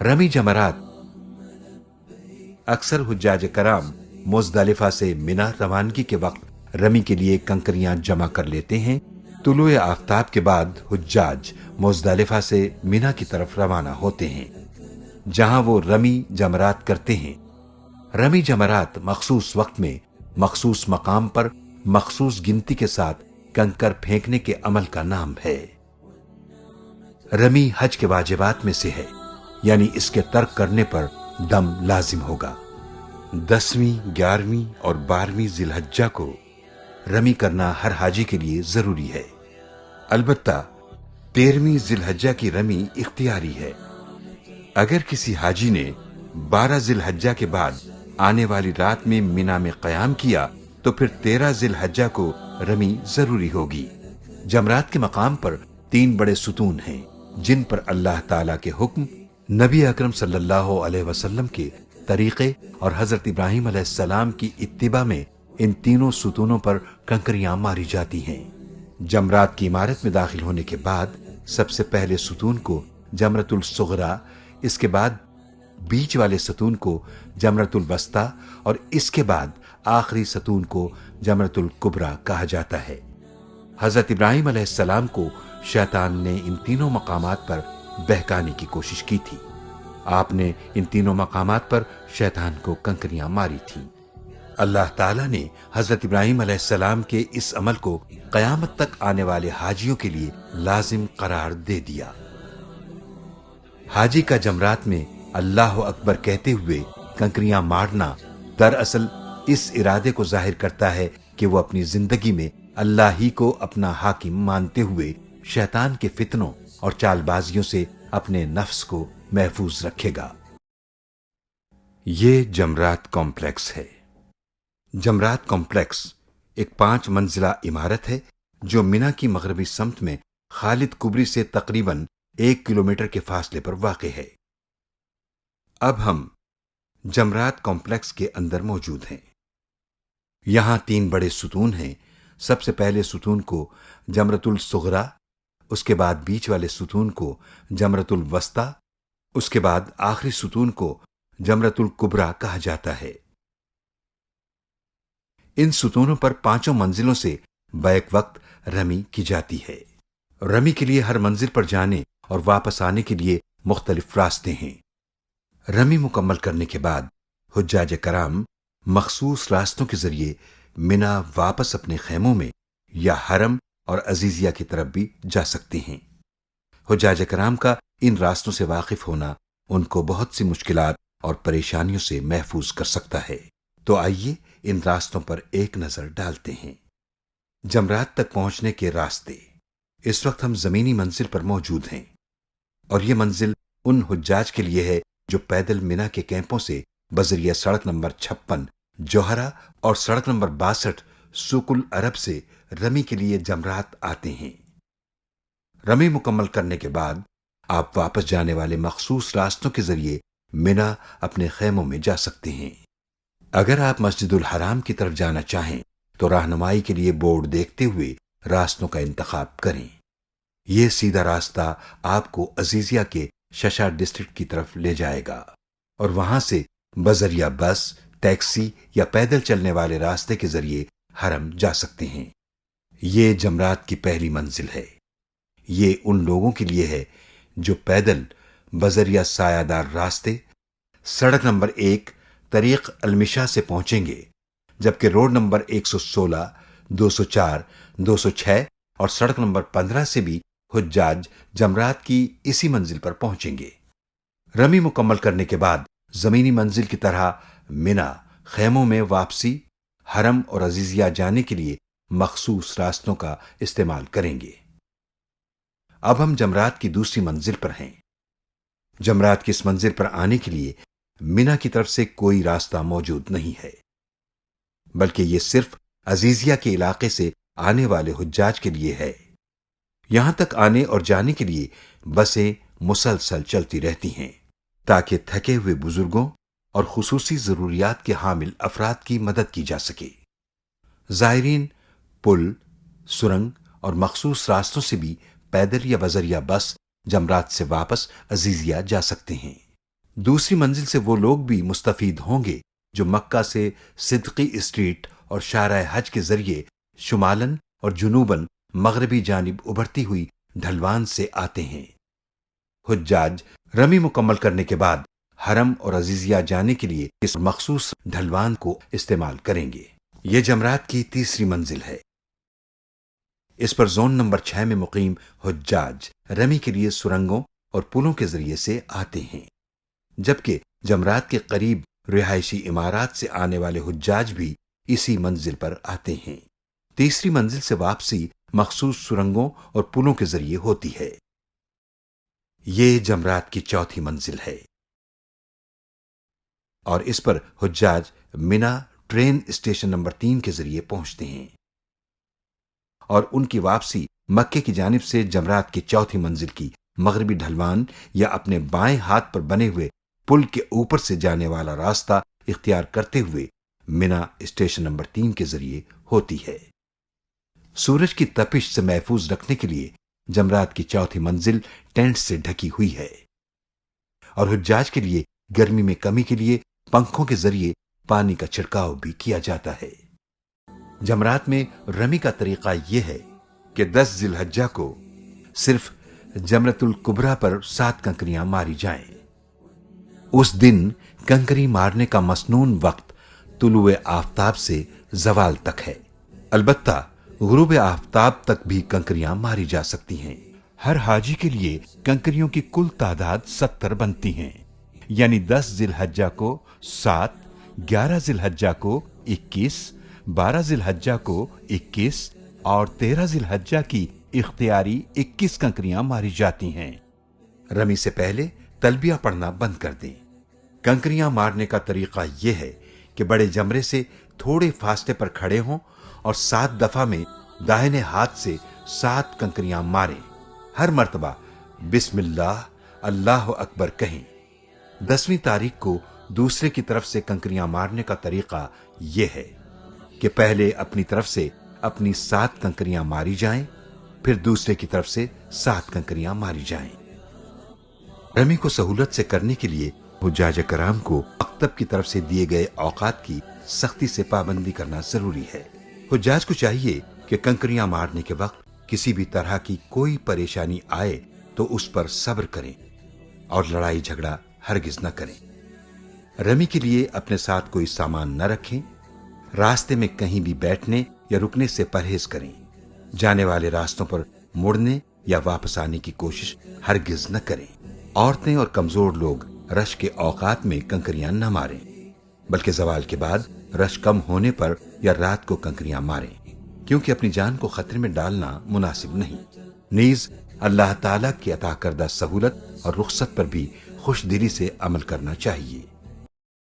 رمی جمرات اکثر حجاج کرام مزدلفہ سے منا روانگی کے وقت رمی کے لیے کنکریاں جمع کر لیتے ہیں۔ طلوع آفتاب کے بعد حجاج مزدلفہ سے منا کی طرف روانہ ہوتے ہیں، جہاں وہ رمی جمرات کرتے ہیں۔ رمی جمرات مخصوص وقت میں مخصوص مقام پر مخصوص گنتی کے ساتھ کنکر پھینکنے کے عمل کا نام ہے۔ رمی حج کے واجبات میں سے ہے، یعنی اس کے ترک کرنے پر دم لازم ہوگا۔ 10ویں، 11ویں اور 12ویں ذی الحجہ کو رمی کرنا ہر حاجی کے لیے ضروری ہے۔ البتہ 13ویں ذی الحجہ کی رمی اختیاری ہے۔ اگر کسی حاجی نے 12 ذی الحجہ کے بعد آنے والی رات میں منا میں قیام کیا تو پھر 13 ذی الحجہ کو رمی ضروری ہوگی۔ جمرات کے مقام پر 3 بڑے ستون ہیں، جن پر اللہ تعالیٰ کے حکم، نبی اکرم صلی اللہ علیہ وسلم کے طریقے اور حضرت ابراہیم علیہ السلام کی اتباع میں ان تینوں ستونوں پر کنکریاں ماری جاتی ہیں۔ جمرات کی عمارت میں داخل ہونے کے بعد سب سے پہلے ستون کو جمرۃ الصغریٰ، اس کے بعد بیچ والے ستون کو جمرۃ الوسطیٰ اور اس کے بعد آخری ستون کو جمرۃ الکبریٰ کہا جاتا ہے۔ حضرت ابراہیم علیہ السلام کو شیطان نے ان تینوں مقامات پر بہکانے کی کوشش کی تھی۔ آپ نے ان تینوں مقامات پر شیطان کو کنکریاں ماری تھیں۔ اللہ تعالیٰ نے حضرت ابراہیم علیہ السلام کے اس عمل کو قیامت تک آنے والے حاجیوں کے لیے لازم قرار دے دیا۔ حاجی کا جمرات میں اللہ اکبر کہتے ہوئے کنکریاں مارنا دراصل اس ارادے کو ظاہر کرتا ہے کہ وہ اپنی زندگی میں اللہ ہی کو اپنا حاکم مانتے ہوئے شیطان کے فتنوں اور چال بازیوں سے اپنے نفس کو محفوظ رکھے گا۔ یہ جمرات کمپلیکس ہے۔ جمرات کمپلیکس ایک 5 منزلہ عمارت ہے جو منا کی مغربی سمت میں خالد کبری سے تقریباً 1 کلومیٹر کے فاصلے پر واقع ہے۔ اب ہم جمرات کمپلیکس کے اندر موجود ہیں۔ یہاں 3 بڑے ستون ہیں۔ سب سے پہلے ستون کو جمرۃ الصغریٰ، اس کے بعد بیچ والے ستون کو جمرۃ الوسطیٰ، اس کے بعد آخری ستون کو جمرۃ الکبریٰ کہا جاتا ہے۔ ان ستونوں پر 5 منزلوں سے بیک وقت رمی کی جاتی ہے۔ رمی کے لیے ہر منزل پر جانے اور واپس آنے کے لیے مختلف راستے ہیں۔ رمی مکمل کرنے کے بعد حجاج کرام مخصوص راستوں کے ذریعے منا واپس اپنے خیموں میں یا حرم اور عزیزیہ کی طرف بھی جا سکتے ہیں۔ حجاج کرام کا ان راستوں سے واقف ہونا ان کو بہت سی مشکلات اور پریشانیوں سے محفوظ کر سکتا ہے۔ تو آئیے ان راستوں پر ایک نظر ڈالتے ہیں۔ جمرات تک پہنچنے کے راستے۔ اس وقت ہم زمینی منزل پر موجود ہیں، اور یہ منزل ان حجاج کے لیے ہے جو پیدل منا کے کیمپوں سے بذریعہ سڑک نمبر 56 جوہرہ اور سڑک نمبر 62 سوق العرب سے رمی کے لیے جمرات آتے ہیں۔ رمی مکمل کرنے کے بعد آپ واپس جانے والے مخصوص راستوں کے ذریعے منا اپنے خیموں میں جا سکتے ہیں۔ اگر آپ مسجد الحرام کی طرف جانا چاہیں تو رہنمائی کے لیے بورڈ دیکھتے ہوئے راستوں کا انتخاب کریں۔ یہ سیدھا راستہ آپ کو عزیزیہ کے ششا ڈسٹرکٹ کی طرف لے جائے گا، اور وہاں سے بذریعہ بس، ٹیکسی یا پیدل چلنے والے راستے کے ذریعے حرم جا سکتے ہیں۔ یہ جمرات کی پہلی منزل ہے۔ یہ ان لوگوں کے لیے ہے جو پیدل بذریعہ سایہ دار راستے سڑک نمبر 1 طریق المشا سے پہنچیں گے، جبکہ روڈ نمبر 116، 204، 206 اور سڑک نمبر 15 سے بھی حجاج جمرات کی اسی منزل پر پہنچیں گے۔ رمی مکمل کرنے کے بعد زمینی منزل کی طرح منا خیموں میں واپسی، حرم اور عزیزیہ جانے کے لیے مخصوص راستوں کا استعمال کریں گے۔ اب ہم جمرات کی دوسری منزل پر ہیں۔ جمرات کی اس منزل پر آنے کے لیے منا کی طرف سے کوئی راستہ موجود نہیں ہے، بلکہ یہ صرف عزیزیہ کے علاقے سے آنے والے حجاج کے لیے ہے۔ یہاں تک آنے اور جانے کے لیے بسیں مسلسل چلتی رہتی ہیں تاکہ تھکے ہوئے بزرگوں اور خصوصی ضروریات کے حامل افراد کی مدد کی جا سکے۔ زائرین پل، سرنگ اور مخصوص راستوں سے بھی پیدل یا بذریعہ بس جمرات سے واپس عزیزیہ جا سکتے ہیں۔ دوسری منزل سے وہ لوگ بھی مستفید ہوں گے جو مکہ سے صدقی اسٹریٹ اور شارع حج کے ذریعے شمالاً اور جنوباً مغربی جانب ابھرتی ہوئی ڈھلوان سے آتے ہیں۔ حجاج رمی مکمل کرنے کے بعد حرم اور عزیزیہ جانے کے لیے اس مخصوص ڈھلوان کو استعمال کریں گے۔ یہ جمرات کی تیسری منزل ہے۔ اس پر زون نمبر 6 میں مقیم حجاج رمی کے لیے سرنگوں اور پلوں کے ذریعے سے آتے ہیں، جبکہ جمرات کے قریب رہائشی عمارات سے آنے والے حجاج بھی اسی منزل پر آتے ہیں۔ تیسری منزل سے واپسی مخصوص سرنگوں اور پلوں کے ذریعے ہوتی ہے۔ یہ جمرات کی چوتھی منزل ہے اور اس پر حجاج منا ٹرین اسٹیشن نمبر 3 کے ذریعے پہنچتے ہیں اور ان کی واپسی مکے کی جانب سے جمرات کی چوتھی منزل کی مغربی ڈھلوان یا اپنے بائیں ہاتھ پر بنے ہوئے پل کے اوپر سے جانے والا راستہ اختیار کرتے ہوئے منا اسٹیشن نمبر 3 کے ذریعے ہوتی ہے۔ سورج کی تپش سے محفوظ رکھنے کے لیے جمرات کی چوتھی منزل ٹینٹ سے ڈھکی ہوئی ہے اور حجاج کے لیے گرمی میں کمی کے لیے پنکھوں کے ذریعے پانی کا چھڑکاؤ بھی کیا جاتا ہے۔ جمرات میں رمی کا طریقہ یہ ہے کہ 10 ذی الحجہ کو صرف جمرۃ الکبریٰ پر 7 کنکریاں ماری جائیں۔ اس دن کنکری مارنے کا مسنون وقت طلوع آفتاب سے زوال تک ہے، البتہ غروب آفتاب تک بھی کنکریاں ماری جا سکتی ہیں۔ ہر حاجی کے لیے کنکریوں کی کل تعداد 70 بنتی ہیں، یعنی 10 ذی الحجہ کو 7، 11 ذی الحجہ کو 21، 12 ذی الحجہ کو 21 اور 13 ذی الحجہ کی اختیاری 21 کنکریاں ماری جاتی ہیں۔ رمی سے پہلے تلبیہ پڑھنا بند کر دیں۔ کنکریاں مارنے کا طریقہ یہ ہے کہ بڑے جمرے سے تھوڑے فاصلے پر کھڑے ہوں اور 7 دفعہ میں داہنے ہاتھ سے 7 کنکریاں ماریں۔ ہر مرتبہ بسم اللہ اللہ اکبر کہیں۔ 10ویں تاریخ کو دوسرے کی طرف سے کنکریاں مارنے کا طریقہ یہ ہے کہ پہلے اپنی طرف سے اپنی 7 کنکریاں ماری جائیں، پھر دوسرے کی طرف سے 7 کنکریاں ماری جائیں۔ رمی کو سہولت سے کرنے کے لیے حجاج کرام کو مکتب کی طرف سے دیے گئے اوقات کی سختی سے پابندی کرنا ضروری ہے۔ حجاج کو چاہیے کہ کنکریاں مارنے کے وقت کسی بھی طرح کی کوئی پریشانی آئے تو اس پر صبر کریں اور لڑائی جھگڑا ہرگز نہ کریں۔ رمی کے لیے اپنے ساتھ کوئی سامان نہ رکھیں۔ راستے میں کہیں بھی بیٹھنے یا رکنے سے پرہیز کریں۔ جانے والے راستوں پر مڑنے یا واپس آنے کی کوشش ہرگز نہ کریں۔ عورتیں اور کمزور لوگ رش کے اوقات میں کنکریاں نہ ماریں، بلکہ زوال کے بعد رش کم ہونے پر یا رات کو کنکریاں ماریں، کیونکہ اپنی جان کو خطرے میں ڈالنا مناسب نہیں۔ نیز اللہ تعالیٰ کی عطا کردہ سہولت اور رخصت پر بھی خوش دلی سے عمل کرنا چاہیے۔